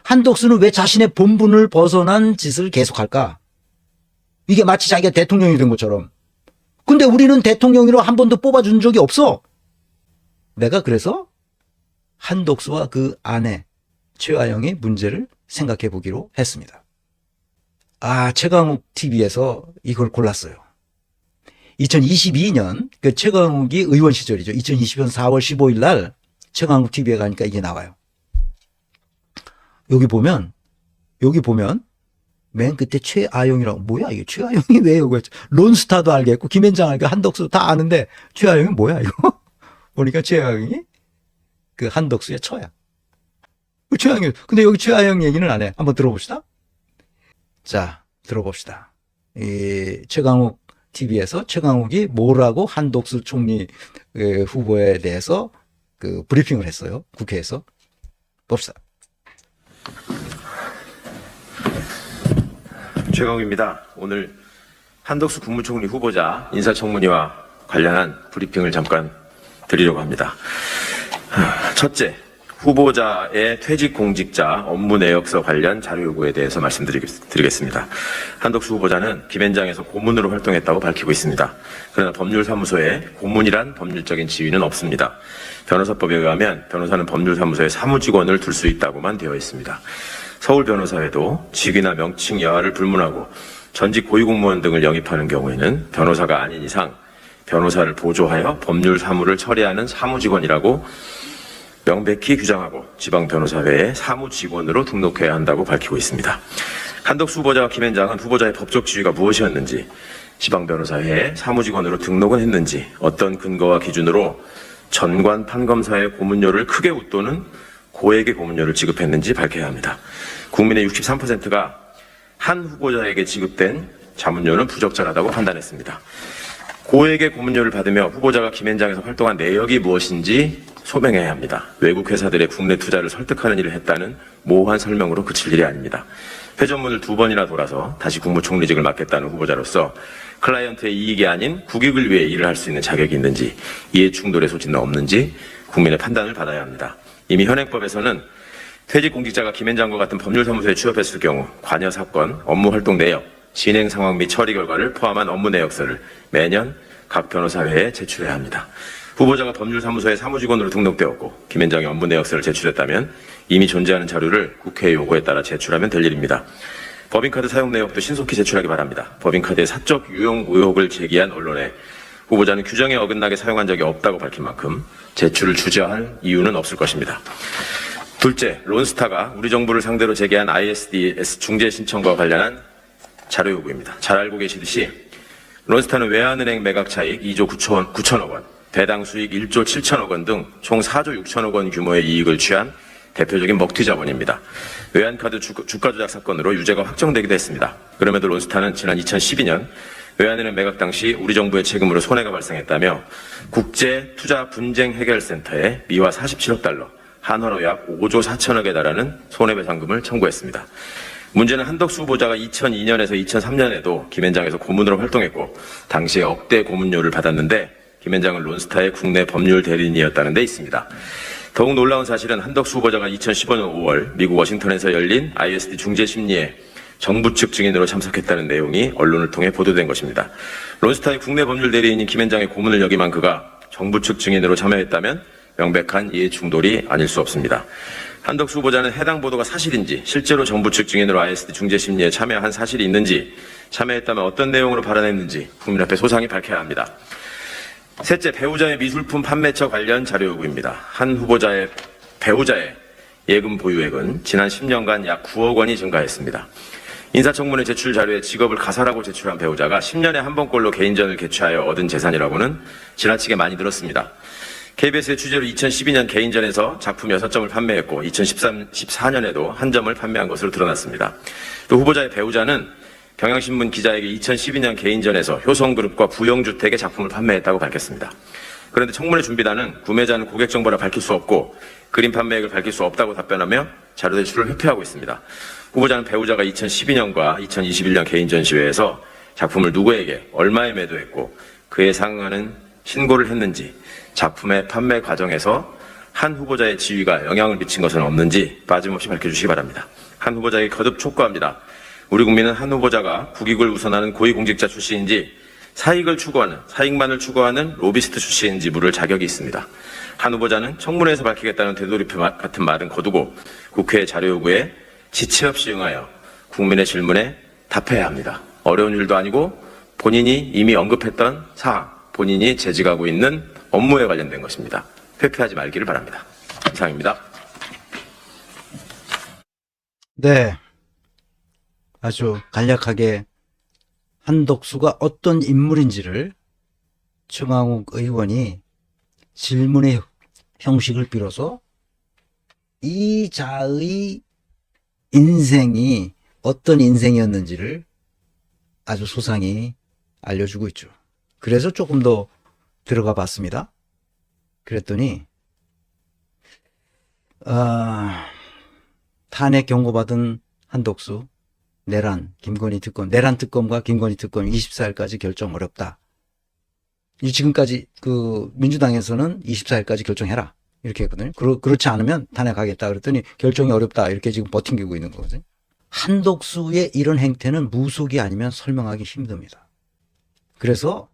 한덕수는 왜 자신의 본분을 벗어난 짓을 계속할까? 이게 마치 자기가 대통령이 된 것처럼. 근데 우리는 대통령으로 한 번도 뽑아준 적이 없어. 내가 그래서 한덕수와 그 아내 최아영의 문제를 생각해 보기로 했습니다. 최강욱 TV에서 이걸 골랐어요. 2022년 그 최강욱이 의원 시절이죠. 2020년 4월 15일 날 최강욱 TV에 가니까 이게 나와요. 여기 보면 맨 끝에 최아영이라고, 뭐야 이게 최아영이 왜 여기 있지? 론스타도 알겠고 김현장 알고 한덕수 다 아는데 최아영이 뭐야 이거? 보니까 최아영이 그 한덕수의 처야. 최아영이, 근데 여기 최아영 얘기는 안 해. 한번 들어봅시다. 자, 들어봅시다. 이 최강욱 TV에서 최강욱이 뭐라고 한덕수 총리 후보에 대해서 그 브리핑을 했어요. 국회에서. 봅시다. 최강욱입니다. 오늘 한덕수 국무총리 후보자 인사청문회와 관련한 브리핑을 잠깐 드리려고 합니다. 첫째, 후보자의 퇴직 공직자 업무 내역서 관련 자료 요구에 대해서 말씀드리겠습니다. 한덕수 후보자는 김현장에서 고문으로 활동했다고 밝히고 있습니다. 그러나 법률사무소에 고문이란 법률적인 지위는 없습니다. 변호사법에 의하면 변호사는 법률사무소에 사무직원을 둘 수 있다고만 되어 있습니다. 서울변호사회도 직위나 명칭 여하를 불문하고 전직 고위공무원 등을 영입하는 경우에는 변호사가 아닌 이상 변호사를 보조하여 법률 사무를 처리하는 사무직원이라고 명백히 규정하고 지방변호사회에 사무직원으로 등록해야 한다고 밝히고 있습니다. 한덕수 후보자와 김현장은 후보자의 법적 지위가 무엇이었는지, 지방변호사회에 사무직원으로 등록은 했는지, 어떤 근거와 기준으로 전관 판검사의 고문료를 크게 웃도는 고액의 고문료를 지급했는지 밝혀야 합니다. 국민의 63%가 한 후보자에게 지급된 자문료는 부적절하다고 판단했습니다. 고액의 고문료를 받으며 후보자가 김현장에서 활동한 내역이 무엇인지 소명해야 합니다. 외국 회사들의 국내 투자를 설득하는 일을 했다는 모호한 설명으로 그칠 일이 아닙니다. 회전문을 2번이나 돌아서 다시 국무총리직을 맡겠다는 후보자로서 클라이언트의 이익이 아닌 국익을 위해 일을 할 수 있는 자격이 있는지, 이해 충돌의 소지는 없는지 국민의 판단을 받아야 합니다. 이미 현행법에서는 퇴직 공직자가 김현장과 같은 법률사무소에 취업했을 경우 관여 사건, 업무 활동 내역, 진행 상황 및 처리 결과를 포함한 업무 내역서를 매년 각 변호사회에 제출해야 합니다. 후보자가 법률사무소에 사무직원으로 등록되었고 김현장의 업무 내역서를 제출했다면 이미 존재하는 자료를 국회의 요구에 따라 제출하면 될 일입니다. 법인카드 사용 내역도 신속히 제출하기 바랍니다. 법인카드의 사적 유용 의혹을 제기한 언론에 후보자는 규정에 어긋나게 사용한 적이 없다고 밝힌 만큼 제출을 주저할 이유는 없을 것입니다. 둘째, 론스타가 우리 정부를 상대로 제기한 ISDS 중재 신청과 관련한 자료 요구입니다. 잘 알고 계시듯이 론스타는 외환은행 매각 차익 2조 9천억 원, 배당 수익 1조 7천억 원 등 총 4조 6천억 원 규모의 이익을 취한 대표적인 먹튀 자본입니다. 외환카드 주가 조작 사건으로 유죄가 확정되기도 했습니다. 그럼에도 론스타는 지난 2012년 외환은행 매각 당시 우리 정부의 책임으로 손해가 발생했다며 국제투자분쟁해결센터에 미화 47억 달러, 한화로 약 5조 4천억에 달하는 손해배상금을 청구했습니다. 문제는 한덕수 후보자가 2002년에서 2003년에도 김현장에서 고문으로 활동했고 당시에 억대 고문료를 받았는데 김현장은 론스타의 국내 법률 대리인이었다는 데 있습니다. 더욱 놀라운 사실은 한덕수 후보자가 2015년 5월 미국 워싱턴에서 열린 ISD 중재심리에 정부 측 증인으로 참석했다는 내용이 언론을 통해 보도된 것입니다. 론스타의 국내 법률 대리인인 김현장의 고문을 역임한 그가 정부 측 증인으로 참여했다면 명백한 이해 충돌이 아닐 수 없습니다. 한덕수 후보자는 해당 보도가 사실인지, 실제로 정부 측 증인으로 ISD 중재심리에 참여한 사실이 있는지, 참여했다면 어떤 내용으로 발언했는지 국민 앞에 소상히 밝혀야 합니다. 셋째, 배우자의 미술품 판매처 관련 자료 요구입니다. 한 후보자의 배우자의 예금 보유액은 지난 10년간 약 9억 원이 증가했습니다. 인사청문회 제출 자료에 직업을 가사라고 제출한 배우자가 10년에 한 번꼴로 개인전을 개최하여 얻은 재산이라고는 지나치게 많이 들었습니다. KBS의 취재로 2012년 개인전에서 작품 6점을 판매했고 2014년에도 1점을 판매한 것으로 드러났습니다. 또 후보자의 배우자는 경향신문 기자에게 2012년 개인전에서 효성그룹과 부영주택의 작품을 판매했다고 밝혔습니다. 그런데 청문회 준비단은 구매자는 고객 정보라 밝힐 수 없고 그림 판매액을 밝힐 수 없다고 답변하며 자료 제출을 회피하고 있습니다. 후보자는 배우자가 2012년과 2021년 개인 전시회에서 작품을 누구에게 얼마에 매도했고 그에 상응하는 신고를 했는지, 작품의 판매 과정에서 한 후보자의 지위가 영향을 미친 것은 없는지 빠짐없이 밝혀주시기 바랍니다. 한 후보자에게 거듭 촉구합니다. 우리 국민은 한 후보자가 국익을 우선하는 고위공직자 출신인지 사익만을 추구하는 로비스트 출신인지 물을 자격이 있습니다. 한 후보자는 청문회에서 밝히겠다는 되돌이표 같은 말은 거두고 국회 자료 요구에 지체 없이 응하여 국민의 질문에 답해야 합니다. 어려운 일도 아니고 본인이 이미 언급했던 사항, 본인이 재직하고 있는 업무에 관련된 것입니다. 회피하지 말기를 바랍니다. 이상입니다. 네. 아주 간략하게 한덕수가 어떤 인물인지를 최강욱 의원이 질문의 형식을 빌어서 이 자의 인생이 어떤 인생이었는지를 아주 소상히 알려주고 있죠. 그래서 조금 더 들어가 봤습니다. 그랬더니 탄핵 경고받은 한덕수, 내란, 김건희 특검, 내란 특검과 김건희 특검 24일까지 결정 어렵다. 지금까지 민주당에서는 24일까지 결정해라 이렇게 했거든요. 그렇지 않으면 탄핵하겠다 그랬더니 결정이 어렵다 이렇게 지금 버팅기고 있는 거거든요. 한덕수의 이런 행태는 무속이 아니면 설명하기 힘듭니다. 그래서